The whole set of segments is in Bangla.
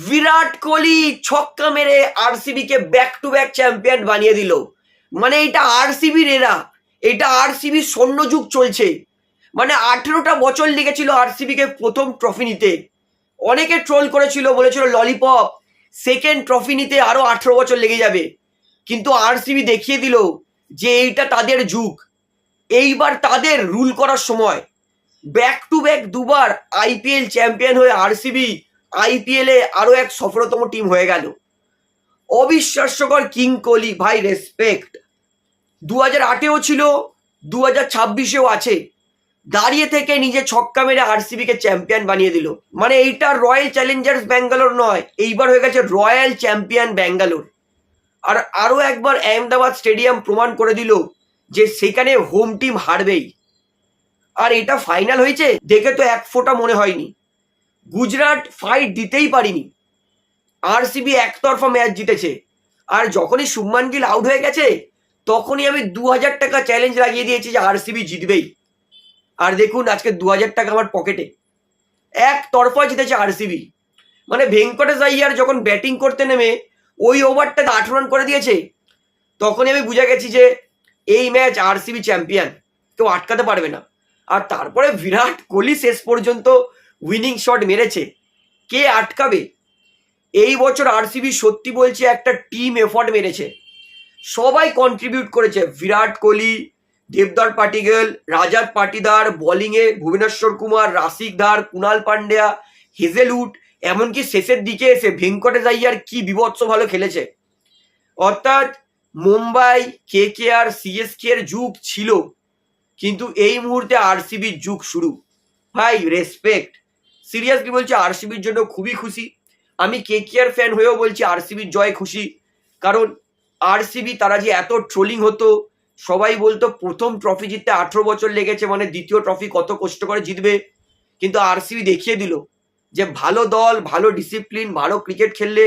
বিরাট কোহলি ছক্কা মেরে RCB K back to back champion বানিয়ে দিল। মানে এটা আরসিবির এরা, এটা আরসিবির স্বর্ণযুগ চলছে। মানে 18টা বছর লেগেছিল আরসিবি কে প্রথম ট্রফি নিতে। অনেকে ট্রোল করেছিল, বলেছিল ললিপপ সেকেন্ড ট্রফি নিতে আরো 18 বছর লেগে যাবে, কিন্তু আরসিবি দেখিয়ে দিল যে এইটা তাদের যুগ, এইবার তাদের রুল করার সময়। ব্যাক টু ব্যাক দুবার আইপিএল চ্যাম্পিয়ন হয়ে আরসিবি আইপিএল এ আরো এক সফলতম টিম হয়ে গেল। অবিশ্বাস্যকর কিং কোহলি, ভাই রেসপেক্ট। 2008-এও ছিল, 2026-এও আছে। দাঁড়িয়ে থেকে নিজে ছক্কা মেরে আরসিবি কে চ্যাম্পিয়ন বানিয়ে দিল। মানে এইটা রয়্যাল চ্যালেঞ্জার্স ব্যাঙ্গালোর নয়, এইবার হয়ে গেছে রয়্যাল চ্যাম্পিয়ন ব্যাঙ্গালোর। আর আরো একবার আহমেদাবাদ স্টেডিয়াম প্রমাণ করে দিল যে সেখানে হোম টিম হারবেই। আর এটা ফাইনাল হয়েছে দেখে তো এক ফোঁটা মনে হয়নি। গুজরাট ফাইট দিতেই পারিনি, আরসিবি একতরফা ম্যাচ জিতেছে। আর যখনই শুভমান গিল আউট হয়ে গেছে তখনই আমি 2000 টাকা চ্যালেঞ্জ লাগিয়ে দিয়েছি যে আরসিবি জিতবেই। আর দেখুন আজকে 2000 টাকা আমার পকেটে। একতরফা জিতেছে আরসিবি। মানে ভেঙ্কটেশ আইয়ার যখন ব্যাটিং করতে নেমে ওই ওভারটাতে 8 রান করে দিয়েছে, তখনই আমি বুঝে গেছি যে এই ম্যাচ আরসিবি চ্যাম্পিয়ন, কেউ আটকাতে পারবে না। আর তারপরে বিরাট কোহলি শেষ পর্যন্ত উইনিং শট মেরেছে, কে আটকাবে? এই বছর আরসিবি সত্যি বলছে একটা টিম এফর্ট মেরেছে, সবাই কন্ট্রিবিউট করেছে। বিরাট কোহলি, দেবদার পাটিগেল, রাজাত পাটিদার, বোলিংয়ে ভুবনেশ্বর কুমার, রাশিক ধার, কুনাল পান্ডিয়া, হেজেলউড, এমনকি শেষের দিকে এসে ভেঙ্কটেশ আইয়ার কি বিভৎস ভালো খেলেছে। অর্থাৎ মুম্বাই, কেকেআর, সিএসকে এর যুগ ছিল, কিন্তু এই মুহূর্তে আরসিবির যুগ শুরু। ভাই রেসপেক্ট, সিরিয়াসলি বলছি আরসিবির জন্য খুবই খুশি। আমি কেকেআর ফ্যান হয়েও বলছি আরসিবির জয় খুশি। কারণ আরসিবি তারা যে এত ট্রোলিং হতো, সবাই বলতো প্রথম ট্রফি জিততে 18 বছর লেগেছে, মানে দ্বিতীয় ট্রফি কত কষ্ট করে জিতবে। কিন্তু আরসিবি দেখিয়ে দিল যে ভালো দল, ভালো ডিসিপ্লিন, ভালো ক্রিকেট খেললে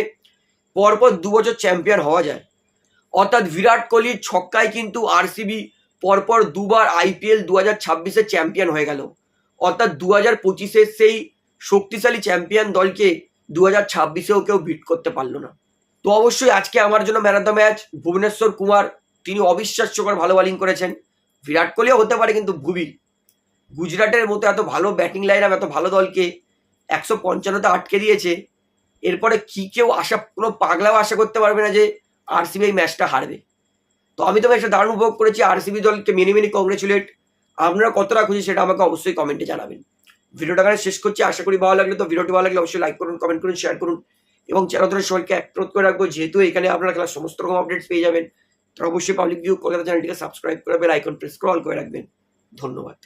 পরপর 2 বছর চ্যাম্পিয়ন হওয়া যায়। অর্থাৎ বিরাট কোহলির ছক্কায় কিন্তু আরসিবি পরপর দুবার আইপিএল 2026-এ চ্যাম্পিয়ন হয়ে গেল। অর্থাৎ 2025-এর সেই শক্তিশালী চ্যাম্পিয়ন দলকে 2026-এও কেউ বিট করতে পারলো না। তো অবশ্যই আজকে আমার জন্য man of the match Bhubaneswar Kumar, তিনি অবিশ্বাস্যকর ভালো বোলিং করেছেন। বিরাট কোহলিও হতে পারে, কিন্তু ভুবি গুজরাটের মতো এত ভালো ব্যাটিং লাইন আপ, এত ভালো দলকে 155-তে আটকে দিয়েছে। এরপরে কি কেউ আশা, কোনো পাগলাও আশা করতে পারবে না যে আরসিবি এই ম্যাচটা হারবে। তো আমি তো একটা দারুণ উপভোগ করেছি, আরসিবি দলকে মেনি মেনি কংগ্রেচুলেট। আপনারা কতটা খুশি সেটা আমাকে অবশ্যই কমেন্টে জানাবেন। ভিডিওটা এখানে শেষ করছি, আশা করি ভালো লাগলে। তো ভিডিওটি ভালো লাগলে অবশ্যই লাইক করুন, কমেন্ট করুন, শেয়ার করুন এবং চ্যানেল ধরে সবাইকে অনুরোধ করে রাখবো, যেহেতু এখানে আপনারা খেলার সমস্ত রকম আপডেটস পেয়ে যাবেন, তো অবশ্যই পাবলিক ভিউ কলকাতা চ্যানেলটিকে সাবস্ক্রাইব করে বেল আইকন প্রেস করে অল করে রাখবেন। ধন্যবাদ।